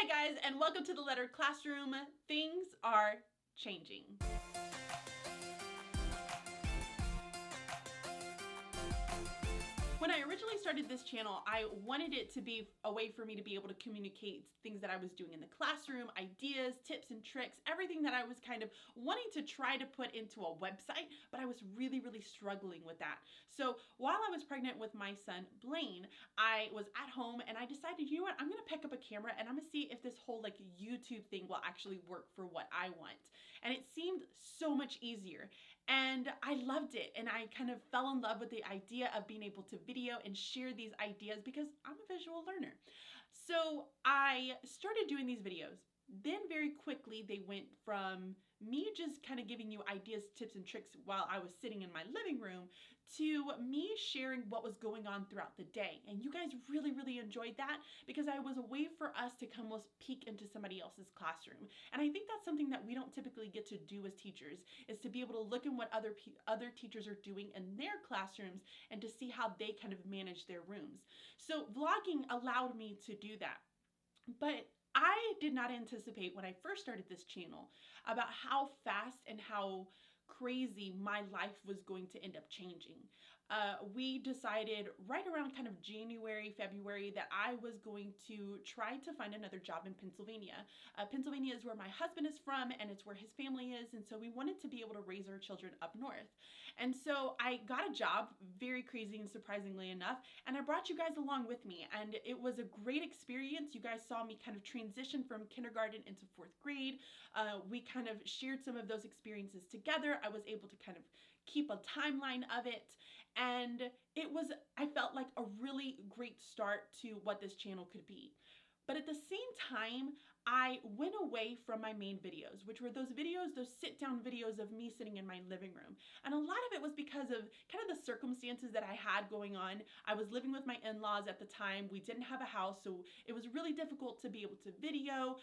Hi guys, and welcome to the Lettered Classroom. Things are changing. When I originally started this channel, I wanted it to be a way for me to be able to communicate things that I was doing in the classroom, ideas, tips and tricks, everything that I was kind of wanting to try to put into a website, but I was really struggling with that. So while I was pregnant with my son, Blaine, I was at home and I decided, you know what, I'm gonna pick up a camera and I'm gonna see if this whole YouTube thing will actually work for what I want. And it seemed so much easier. And I loved it, and I kind of fell in love with the idea of being able to video and share these ideas because I'm a visual learner. So I started doing these videos. Then very quickly they went from me just kind of giving you ideas, tips, and tricks while I was sitting in my living room to me sharing what was going on throughout the day. And you guys really enjoyed that because I was a way for us to come almost peek into somebody else's classroom. And I think that's something that we don't typically get to do as teachers, is to be able to look at what other teachers are doing in their classrooms and to see how they kind of manage their rooms. So vlogging allowed me to do that. But I did not anticipate when I first started this channel about how fast and how crazy my life was going to end up changing. We decided right around kind of January, February that I was going to try to find another job in Pennsylvania. Pennsylvania is where my husband is from and it's where his family is, and so we wanted to be able to raise our children up north. And so I got a job, very crazy and surprisingly enough, and I brought you guys along with me, and it was a great experience. You guys saw me kind of transition from kindergarten into 4th grade. We kind of shared some of those experiences together. I was able to kind of keep a timeline of it, and I felt like a really great start to what this channel could be. But at the same time, I went away from my main videos, which were those sit-down videos of me sitting in my living room. And a lot of it was because of kind of the circumstances that I had going on. I was living with my in-laws at the time. We didn't have a house, so it was really difficult to be able to video.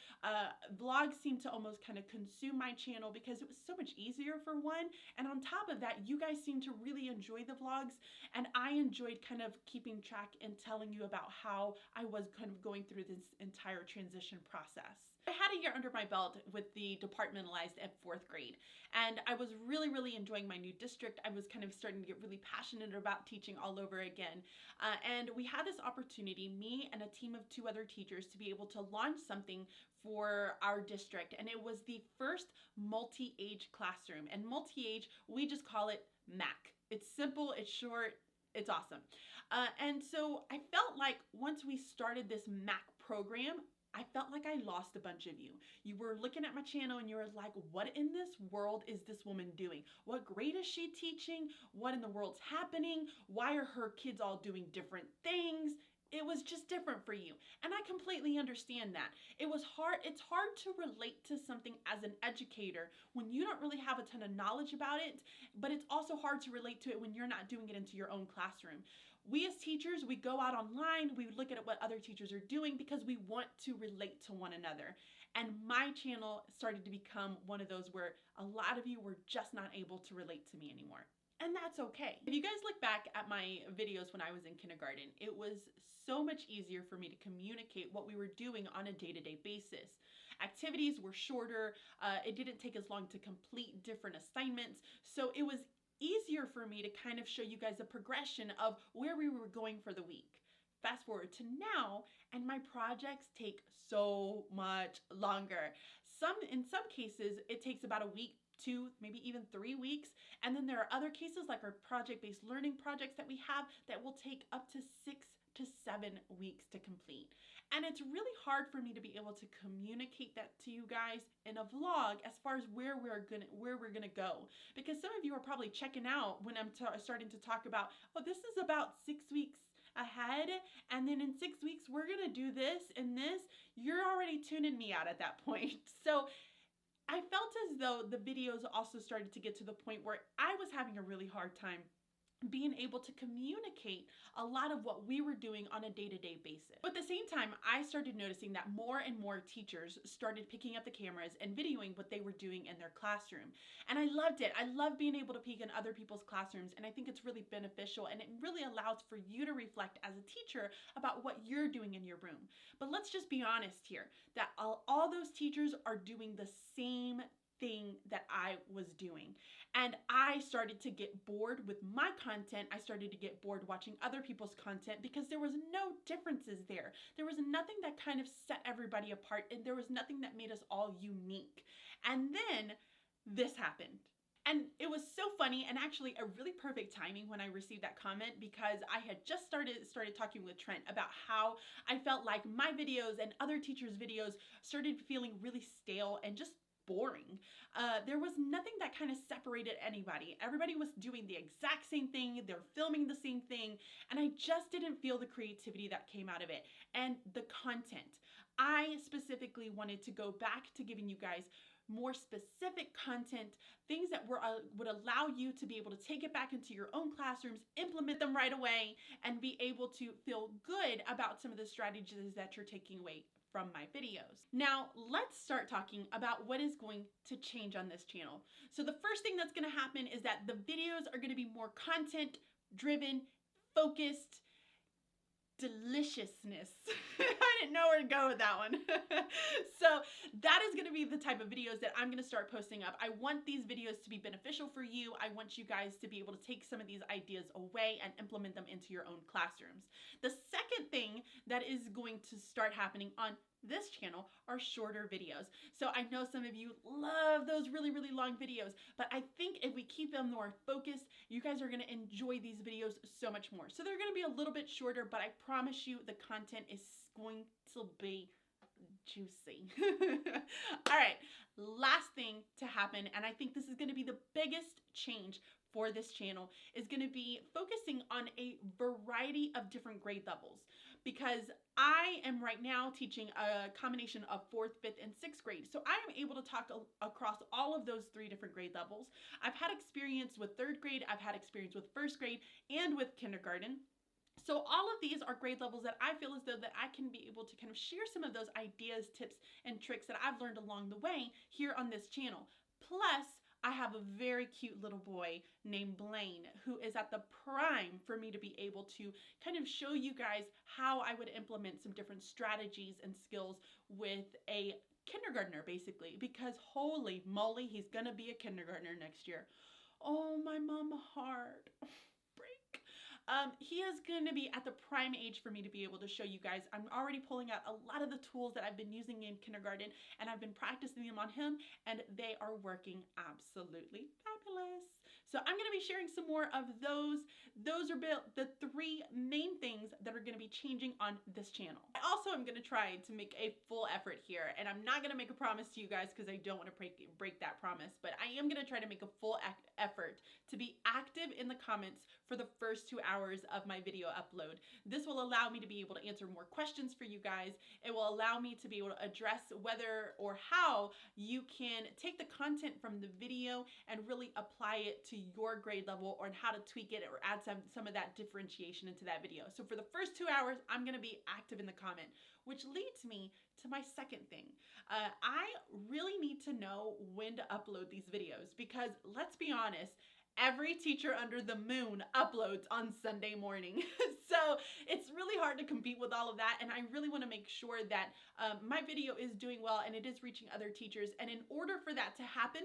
Vlogs seemed to almost kind of consume my channel because it was so much easier for one. And on top of that, you guys seemed to really enjoy the vlogs, and I enjoyed kind of keeping track and telling you about how I was kind of going through this entire transition process. I had a year under my belt with the departmentalized at 4th grade, and I was really enjoying my new district. I was kind of starting to get really passionate about teaching all over again. And we had this opportunity, me and a team of 2 other teachers, to be able to launch something for our district. And it was the first multi-age classroom. And multi-age, we just call it MAC. It's simple, it's short, it's awesome. And so I felt like once we started this MAC program, I felt like I lost a bunch of you. You were looking at my channel and you were like, what in this world is this woman doing? What grade is she teaching? What in the world's happening? Why are her kids all doing different things? It was just different for you. And I completely understand that. It's hard to relate to something as an educator when you don't really have a ton of knowledge about it, but it's also hard to relate to it when you're not doing it into your own classroom. We as teachers, we go out online, we look at what other teachers are doing because we want to relate to one another. And my channel started to become one of those where a lot of you were just not able to relate to me anymore. And that's okay. If you guys look back at my videos when I was in kindergarten, it was so much easier for me to communicate what we were doing on a day-to-day basis. Activities were shorter. It didn't take as long to complete different assignments. So it was easier for me to kind of show you guys a progression of where we were going for the week. Fast forward to now, and my projects take so much longer. In some cases, it takes about a week, 2, maybe even 3 weeks. And then there are other cases like our project-based learning projects that we have that will take up to 6 to 7 weeks to complete. And it's really hard for me to be able to communicate that to you guys in a vlog as far as where we're gonna go. Because some of you are probably checking out when I'm starting to talk about, oh, this is about 6 weeks ahead, and then in 6 weeks we're gonna do this and this. You're already tuning me out at that point. So I felt as though the videos also started to get to the point where I was having a really hard time being able to communicate a lot of what we were doing on a day-to-day basis. But at the same time, I started noticing that more and more teachers started picking up the cameras and videoing what they were doing in their classroom. And I loved it. I love being able to peek in other people's classrooms, and I think it's really beneficial, and it really allows for you to reflect as a teacher about what you're doing in your room. But let's just be honest here, that all those teachers are doing the same thing that I was doing. And I started to get bored with my content. I started to get bored watching other people's content because there was no differences there. There was nothing that kind of set everybody apart, and there was nothing that made us all unique. And then this happened. And it was so funny, and actually a really perfect timing when I received that comment, because I had just started talking with Trent about how I felt like my videos and other teachers' videos started feeling really stale and just boring. There was nothing that kind of separated anybody. Everybody was doing the exact same thing. They're filming the same thing. And I just didn't feel the creativity that came out of it. And the content. I specifically wanted to go back to giving you guys more specific content, things that would allow you to be able to take it back into your own classrooms, implement them right away, and be able to feel good about some of the strategies that you're taking away from my videos. Now, let's start talking about what is going to change on this channel. So the first thing that's going to happen is that the videos are going to be more content driven, focused, deliciousness. I didn't know where to go with that one. So that is going to be the type of videos that I'm going to start posting up. I want these videos to be beneficial for you. I want you guys to be able to take some of these ideas away and implement them into your own classrooms. The second thing that is going to start happening on this channel are shorter videos. So I know some of you love those really, really long videos, but I think if we keep them more focused, you guys are going to enjoy these videos so much more. So they're going to be a little bit shorter, but I promise you the content is going to be juicy. All right, last thing to happen, and I think this is going to be the biggest change for this channel, is going to be focusing on a variety of different grade levels, because I am right now teaching a combination of 4th, 5th, and 6th grade. So I am able to talk across all of those 3 different grade levels. I've had experience with 3rd grade, I've had experience with 1st grade, and with kindergarten. So all of these are grade levels that I feel as though that I can be able to kind of share some of those ideas, tips, and tricks that I've learned along the way here on this channel. Plus, I have a very cute little boy named Blaine who is at the prime for me to be able to kind of show you guys how I would implement some different strategies and skills with a kindergartner, basically, because holy moly, he's gonna be a kindergartner next year. Oh, my mama heart. Break. He is going to be at the prime age for me to be able to show you guys. I'm already pulling out a lot of the tools that I've been using in kindergarten, and I've been practicing them on him, and they are working absolutely fabulous. So I'm going to be sharing some more of those. Those are the 3 main things that are going to be changing on this channel. I also am going to try to make a full effort here, and I'm not going to make a promise to you guys because I don't want to break that promise, but I am going to try to make a full effort to be active in the comments for the first 2 hours of my video upload. This will allow me to be able to answer more questions for you guys. It will allow me to be able to address whether or how you can take the content from the video and really apply it to your grade level, or how to tweak it or add some of that differentiation into that video. So for the first 2 hours, I'm going to be active in the comment, which leads me to my second thing. I really need to know when to upload these videos, because let's be honest, every teacher under the moon uploads on Sunday morning. So it's really hard to compete with all of that, and I really want to make sure that my video is doing well and it is reaching other teachers. And in order for that to happen,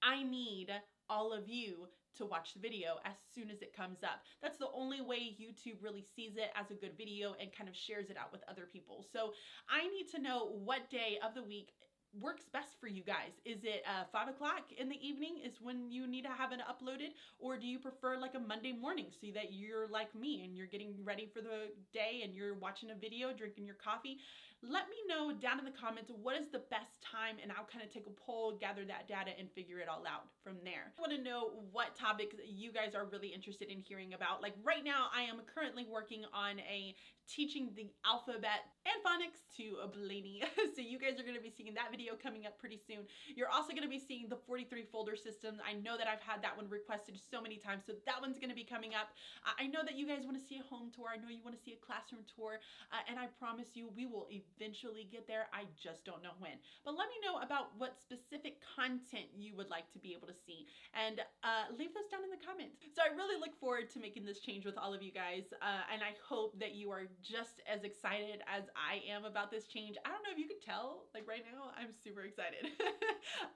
I need all of you to watch the video as soon as it comes up. That's the only way YouTube really sees it as a good video and kind of shares it out with other people. So I need to know what day of the week works best for you guys. Is it 5 o'clock in the evening is when you need to have it uploaded? Or do you prefer like a Monday morning so that you're like me and you're getting ready for the day and you're watching a video, drinking your coffee? Let me know down in the comments what is the best time, and I'll kind of take a poll, gather that data, and figure it all out from there. I want to know what topics you guys are really interested in hearing about. Like right now, I am currently working on a teaching the alphabet and phonics to Blaney. So you guys are going to be seeing that video coming up pretty soon. You're also going to be seeing the 43 folder system. I know that I've had that one requested so many times, so that one's going to be coming up. I know that you guys want to see a home tour. I know you want to see a classroom tour, and I promise you we will eventually get there. I just don't know when. But let me know about what specific content you would like to be able to see, and leave those down in the comments. So I really look forward to making this change with all of you guys, and I hope that you are just as excited as I am about this change. I don't know if you could tell, like right now, I'm super excited.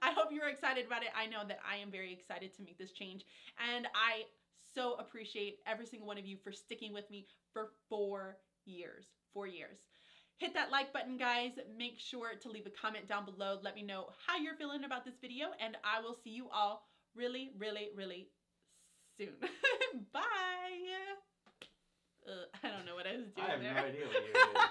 I hope you're excited about it. I know that I am very excited to make this change, and I so appreciate every single one of you for sticking with me for 4 years. 4 years. Hit that like button, guys. Make sure to leave a comment down below. Let me know how you're feeling about this video, and I will see you all really, really, really soon. Bye. I don't know what I was doing there. I have no idea what you were doing.